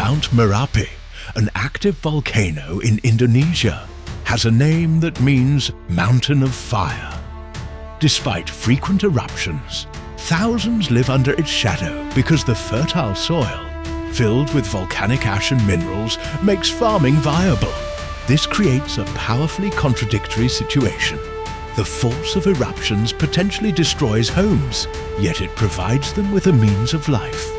Mount Merapi, an active volcano in Indonesia, has a name that means mountain of fire. Despite frequent eruptions, thousands live under its shadow because the fertile soil, filled with volcanic ash and minerals, makes farming viable. This creates a powerfully contradictory situation. The force of eruptions potentially destroys homes, yet it provides them with a means of life.